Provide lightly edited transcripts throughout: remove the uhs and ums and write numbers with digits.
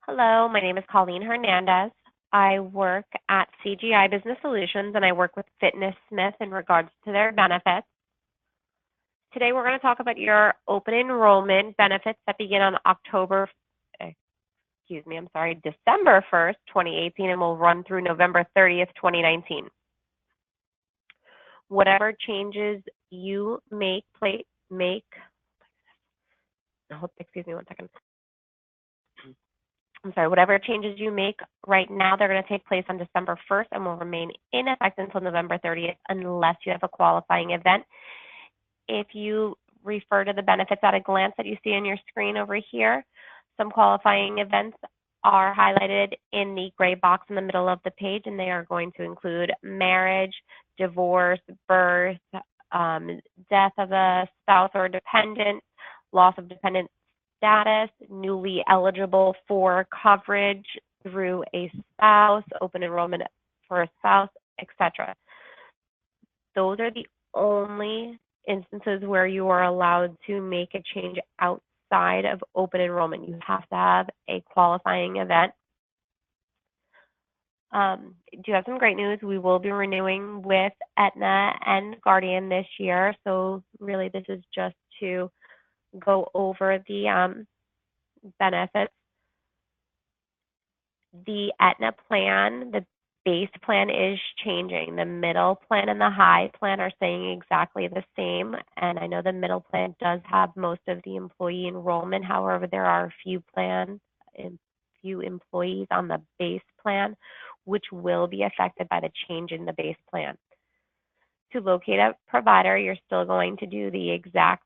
Hello, my name is Colleen Hernandez. I work at CGI Business Solutions and I work with Fitnessmith in regards to their benefits. Today we're going to talk about your open enrollment benefits that begin on December 1st, 2018 and will run through November 30th, 2019. Whatever changes you whatever changes you make right now, they're going to take place on December 1st and will remain in effect until November 30th unless you have a qualifying event. If you refer to the benefits at a glance that you see on your screen over here, some qualifying events are highlighted in the gray box in the middle of the page, and they are going to include marriage, divorce, birth, death of a spouse or dependent, loss of dependent status, newly eligible for coverage through a spouse, open enrollment for a spouse, etc. Those are the only instances where you are allowed to make a change outside of open enrollment. You have to have a qualifying event. Do have some great news. We will be renewing with Aetna and Guardian this year. So really this is just to go over the benefits. The Aetna plan, the base plan is changing. The middle plan and the high plan are staying exactly the same. And I know the middle plan does have most of the employee enrollment. However, there are a few employees on the base plan, which will be affected by the change in the base plan. To locate a provider, you're still going to do the exact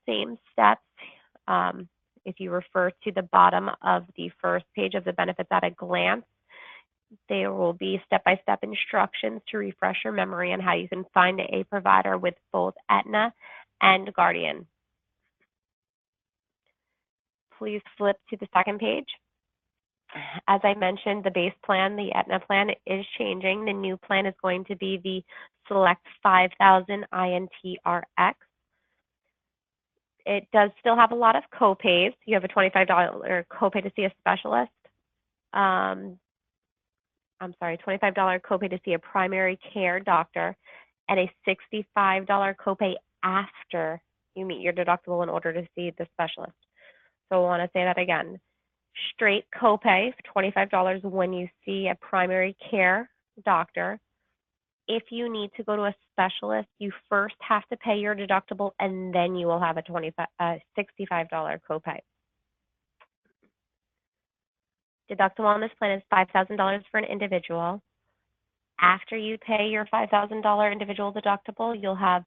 same steps. If you refer to the bottom of the first page of the benefits at a glance, there will be step-by-step instructions to refresh your memory on how you can find a provider with both Aetna and Guardian. Please flip to the second page. As I mentioned, the base plan, the Aetna plan, is changing. The new plan is going to be the Select 5000 INTRX. It does still have a lot of copays. You have a $25 copay to see a specialist. $25 copay to see a primary care doctor, and a $65 copay after you meet your deductible in order to see the specialist. So I want to say that again. Straight copay, $25 when you see a primary care doctor. If you need to go to a specialist, you first have to pay your deductible, and then you will have a $65 copay. Deductible on this plan is $5,000 for an individual. After you pay your $5,000 individual deductible, you'll have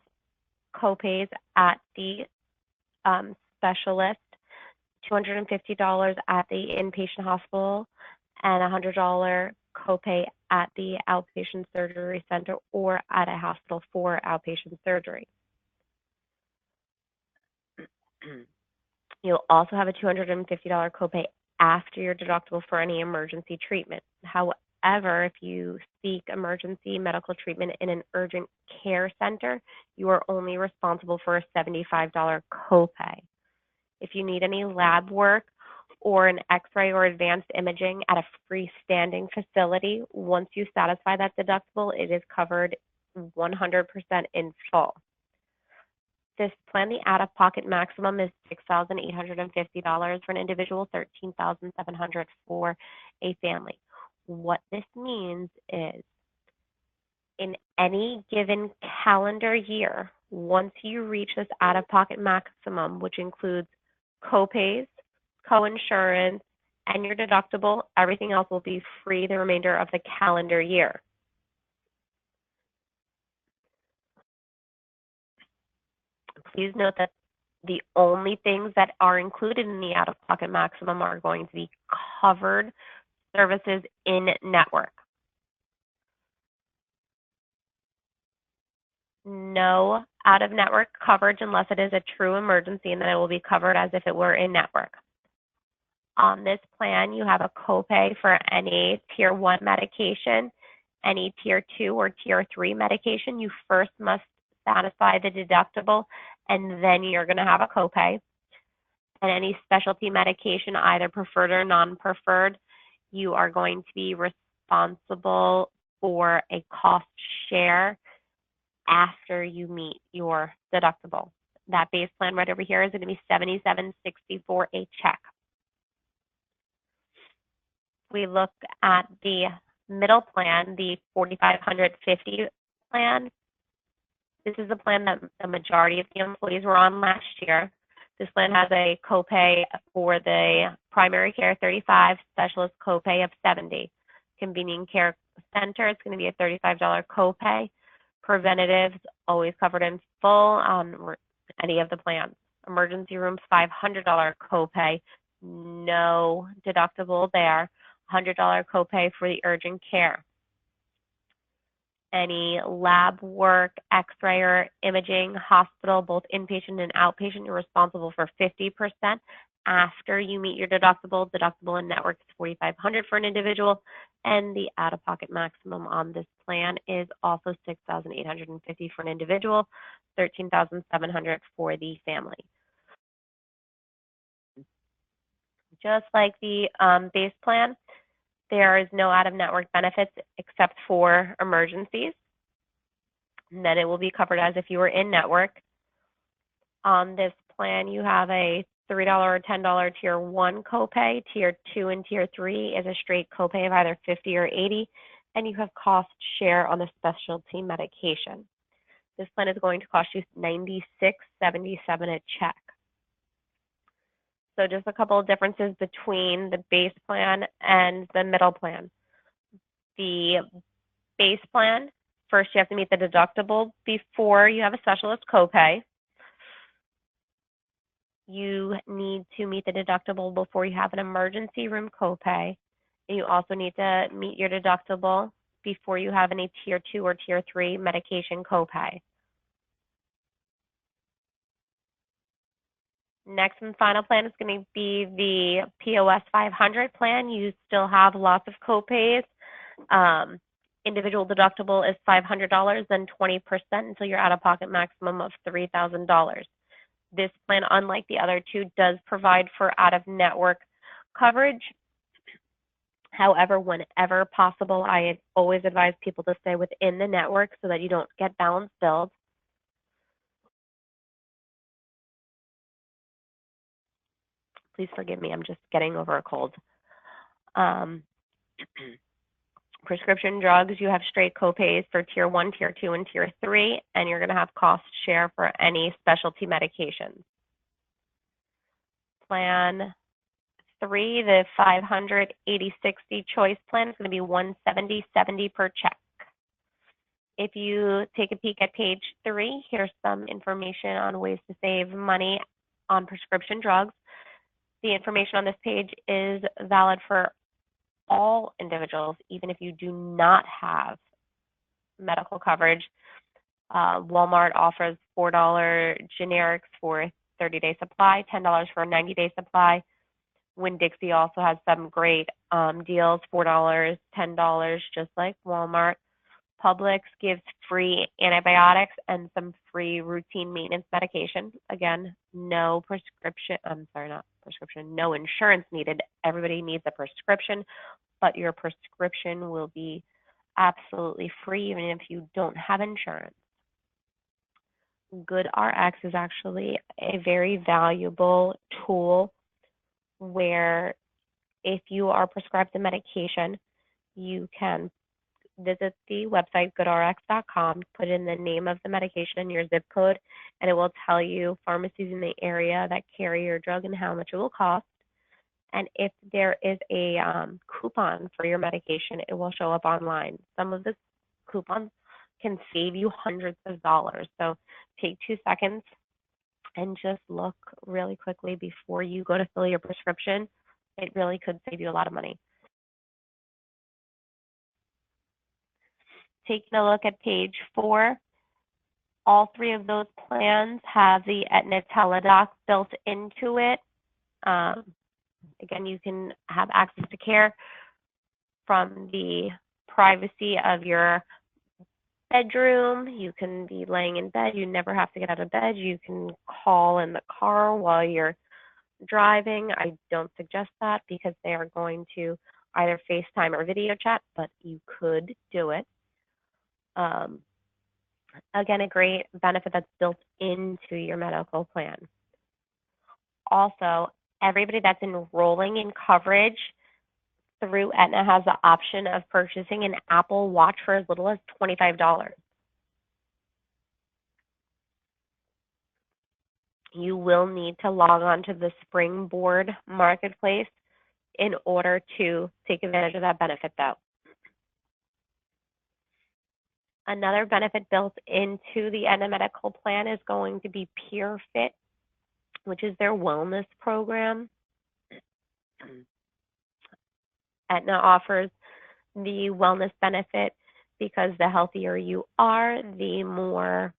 copays at the specialist, $250 at the inpatient hospital, and $100 copay at the outpatient surgery center or at a hospital for outpatient surgery. You'll also have a $250 copay after your deductible for any emergency treatment. However, if you seek emergency medical treatment in an urgent care center, you are only responsible for a $75 copay. If you need any lab work or an X-ray or advanced imaging at a freestanding facility, once you satisfy that deductible, it is covered 100% in full. This plan, the out-of-pocket maximum is $6,850 for an individual, $13,700 for a family. What this means is in any given calendar year, once you reach this out-of-pocket maximum, which includes copays, coinsurance, and your deductible, everything else will be free the remainder of the calendar year. Please note that the only things that are included in the out-of-pocket maximum are going to be covered services in network. No out-of-network coverage unless it is a true emergency, and then it will be covered as if it were in network. On this plan, you have a copay for any Tier 1 medication, any Tier 2 or Tier 3 medication. You first must satisfy the deductible, and then you're going to have a copay. and any specialty medication, either preferred or non-preferred, you are going to be responsible for a cost share after you meet your deductible. That base plan right over here is going to be $77.60 for a check. We look at the middle plan, the $4,550 plan. This is a plan that the majority of the employees were on last year. This plan has a copay for the primary care, $35, specialist copay of $70. Convenient care center, it's going to be a $35 copay. Preventatives, always covered in full on any of the plans. Emergency rooms, $500 copay, no deductible there. $100 copay for the urgent care. Any lab work, x-ray or imaging, hospital, both inpatient and outpatient, you're responsible for 50% after you meet your deductible. Deductible and network is $4,500 for an individual, and the out-of-pocket maximum on this plan is also $6,850 for an individual, $13,700 for the family. Just like the base plan, there is no out-of-network benefits except for emergencies. And then it will be covered as if you were in network. On this plan, you have a $3 or $10 tier 1 copay. Tier 2 and tier 3 is a straight copay of either $50 or $80, and you have cost share on the specialty medication. This plan is going to cost you $96.77 a check. So just a couple of differences between the base plan and the middle plan. The base plan, first you have to meet the deductible before you have a specialist copay. You need to meet the deductible before you have an emergency room copay. And you also need to meet your deductible before you have any tier 2 or tier 3 medication copay. Next and final plan is going to be the POS 500 plan. You still have lots of copays. Individual deductible is $500 and 20% until your out-of-pocket maximum of $3,000. This plan, unlike the other two, does provide for out-of-network coverage. However, whenever possible, I always advise people to stay within the network so that you don't get balance billed. Please forgive me, I'm just getting over a cold. Prescription drugs, you have straight copays for tier 1, tier 2, and tier 3, and you're going to have cost share for any specialty medications. Plan 3, the 580/60 choice plan, is going to be $170.70 per check. If you take a peek at page 3, here's some information on ways to save money on prescription drugs. The information on this page is valid for all individuals, even if you do not have medical coverage. Walmart offers $4 generics for a 30-day supply, $10 for a 90-day supply. Winn-Dixie also has some great deals, $4, $10, just like Walmart. Publix gives free antibiotics and some free routine maintenance medication. Again, no insurance needed. Everybody needs a prescription, but your prescription will be absolutely free even if you don't have insurance. GoodRx is actually a very valuable tool where if you are prescribed a medication, you can visit the website goodrx.com, put in the name of the medication and your zip code, and it will tell you pharmacies in the area that carry your drug and how much it will cost. And if there is a coupon for your medication, it will show up online. Some of the coupons can save you hundreds of dollars. So take 2 seconds and just look really quickly before you go to fill your prescription. It really could save you a lot of money. Taking a look at page 4, all 3 of those plans have the Aetna Teladoc built into it. Again, you can have access to care from the privacy of your bedroom. You can be laying in bed. You never have to get out of bed. You can call in the car while you're driving, I don't suggest that because they are going to either FaceTime or video chat, but you could do it. Um, Again, a great benefit that's built into your medical plan. Also, everybody that's enrolling in coverage through Aetna has the option of purchasing an Apple Watch for as little as $25. You will need to log on to the Springboard Marketplace in order to take advantage of that benefit, though. Another benefit built into the Aetna medical plan is going to be Peer Fit, which is their wellness program. Aetna offers the wellness benefit because the healthier you are, the more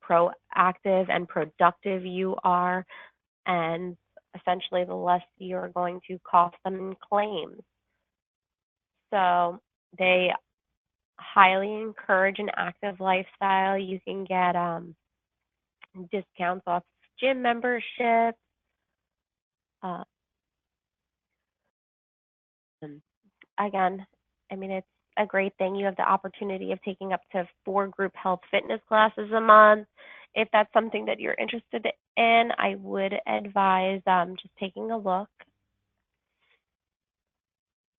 proactive and productive you are, and essentially the less you're going to cost them in claims. So they highly encourage an active lifestyle. You can get discounts off gym memberships. Again, I mean, it's a great thing. You have the opportunity of taking up to 4 group health fitness classes a month. If that's something that you're interested in, I would advise just taking a look.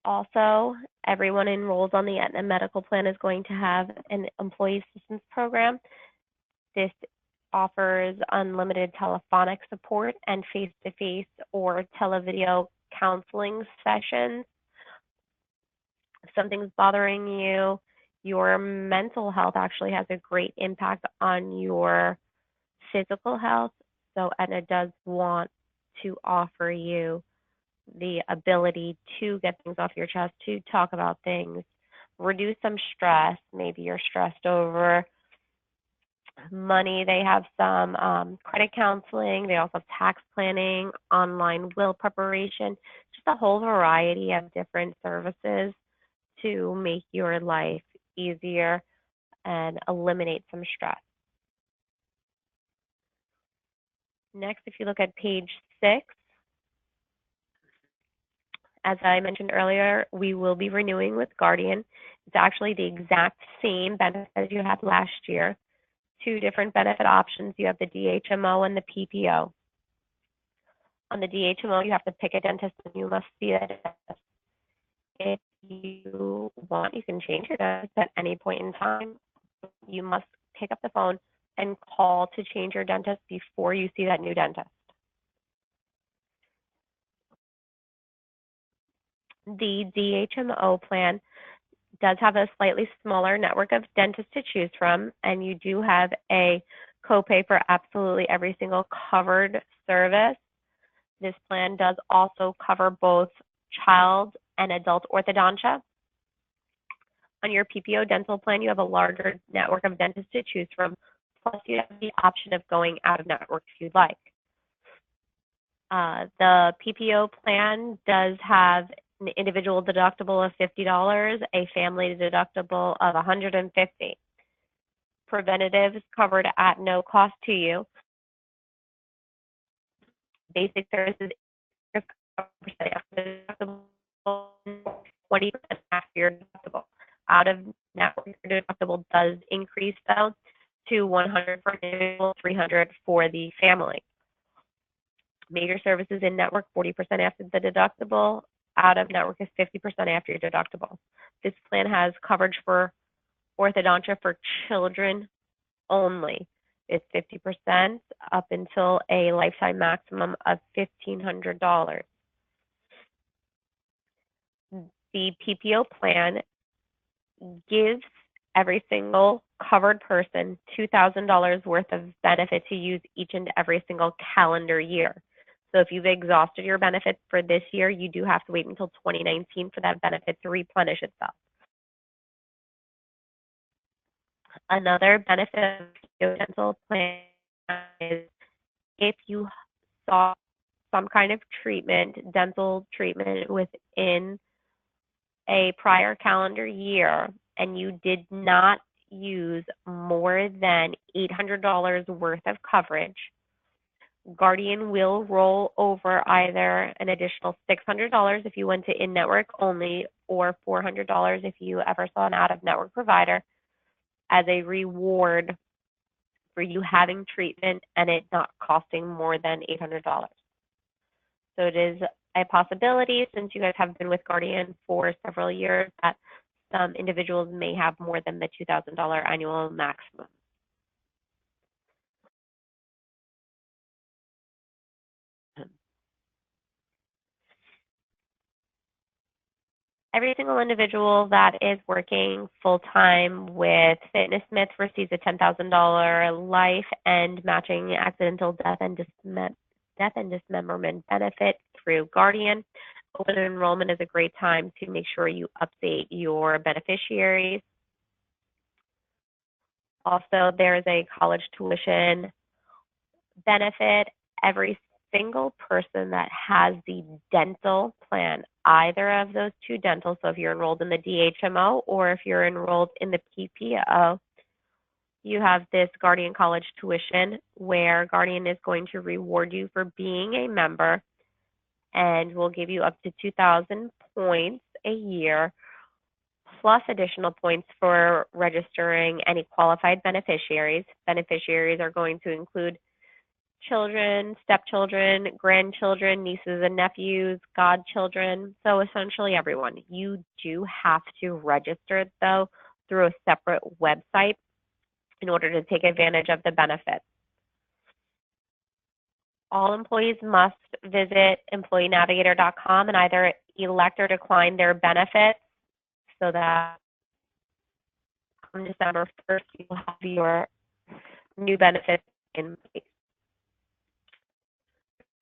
Also, everyone enrolled on the Aetna medical plan is going to have an employee assistance program. This offers unlimited telephonic support and face-to-face or televideo counseling sessions. If something's bothering you, your mental health actually has a great impact on your physical health. So Aetna does want to offer you the ability to get things off your chest, to talk about things, reduce some stress. Maybe you're stressed over money. They have some credit counseling. They also have tax planning, online will preparation, just a whole variety of different services to make your life easier and eliminate some stress. Next, if you look at page 6, as I mentioned earlier, we will be renewing with Guardian. It's actually the exact same benefit as you had last year. 2 different benefit options. You have the DHMO and the PPO. On the DHMO, you have to pick a dentist and you must see a dentist. If you want, you can change your dentist at any point in time. You must pick up the phone and call to change your dentist before you see that new dentist. The DHMO plan does have a slightly smaller network of dentists to choose from, and you do have a copay for absolutely every single covered service. This plan does also cover both child and adult orthodontia. On your PPO dental plan, you have a larger network of dentists to choose from, plus you have the option of going out of network if you'd like. The PPO plan does have an individual deductible of $50, a family deductible of $150. Preventative is covered at no cost to you. Basic services is 20% after your deductible. Out of network, your deductible does increase though to $100 for individual, $300 for the family. Major services in network, 40% after the deductible. Out of network is 50% after your deductible. This plan has coverage for orthodontia for children only. It's 50% up until a lifetime maximum of $1,500. The PPO plan gives every single covered person $2,000 worth of benefit to use each and every single calendar year. So if you've exhausted your benefits for this year, you do have to wait until 2019 for that benefit to replenish itself. Another benefit of the dental plan is if you saw some kind of treatment, dental treatment within a prior calendar year, and you did not use more than $800 worth of coverage, Guardian will roll over either an additional $600 if you went to in-network only, or $400 if you ever saw an out-of-network provider, as a reward for you having treatment and it not costing more than $800. So it is a possibility, since you guys have been with Guardian for several years, that some individuals may have more than the $2,000 annual maximum. Every single individual that is working full-time with Fitnessmith receives a $10,000 life and matching accidental death and dismemberment benefit through Guardian. Open enrollment is a great time to make sure you update your beneficiaries. Also, there is a college tuition benefit. Every single person that has the dental plan, either of those two dental, so if you're enrolled in the DHMO or if you're enrolled in the PPO, you have this Guardian College tuition where Guardian is going to reward you for being a member and will give you up to 2,000 points a year, plus additional points for registering any qualified beneficiaries. Beneficiaries are going to include children, stepchildren, grandchildren, nieces and nephews, godchildren, so essentially everyone. You do have to register, though, through a separate website in order to take advantage of the benefits. All employees must visit employeenavigator.com and either elect or decline their benefits, so that on December 1st, you will have your new benefits in place.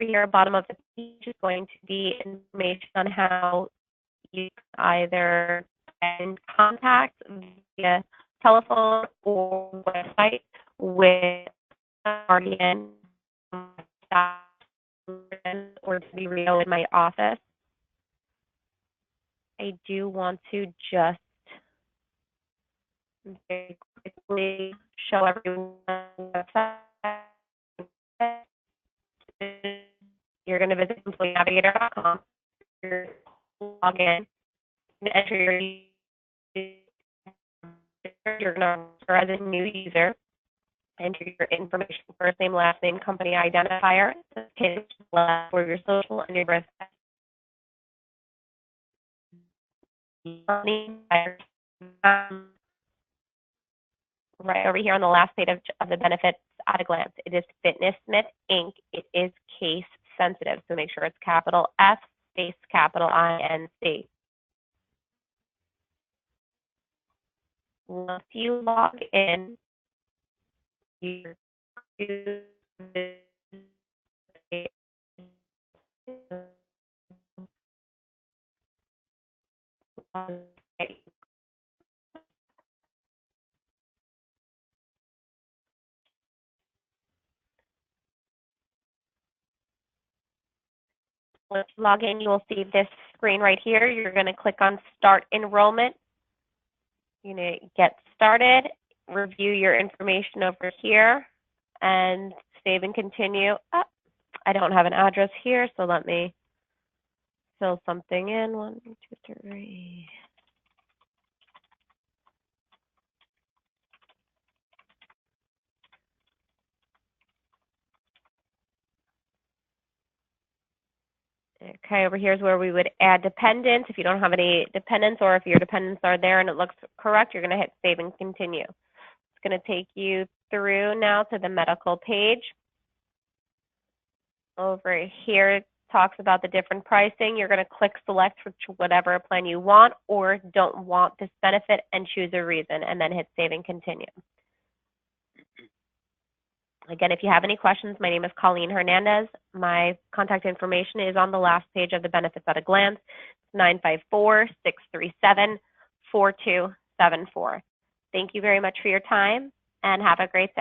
Here, bottom of the page is going to be information on how you either get in contact via telephone or website with Guardian or to be Rio in my office. I do want to just very quickly show everyone the website. You're going to visit employeenavigator.com. Log in and enter you're going to register as a new user. Enter your information, first name, last name, company identifier, for your social and your birthday. Right over here on the last page of the benefits at a glance. It is Fitnessmith Inc. It is case sensitive, so make sure it's capital F space capital INC. Once you log in, you once you log in, you will see this screen right here. You're going to click on Start Enrollment. You're going to get started, review your information over here, and save and continue. Oh, I don't have an address here, so let me fill something in. 1, 2, 3. Okay, over here is where we would add dependents. If you don't have any dependents, or if your dependents are there and it looks correct, you're going to hit Save and Continue. It's going to take you through now to the medical page. Over here it talks about the different pricing. You're going to click Select whatever plan you want or don't want this benefit and choose a reason, and then hit Save and Continue. Again, if you have any questions, my name is Colleen Hernandez. My contact information is on the last page of the benefits at a glance, 954-637-4274. Thank you very much for your time, and have a great day.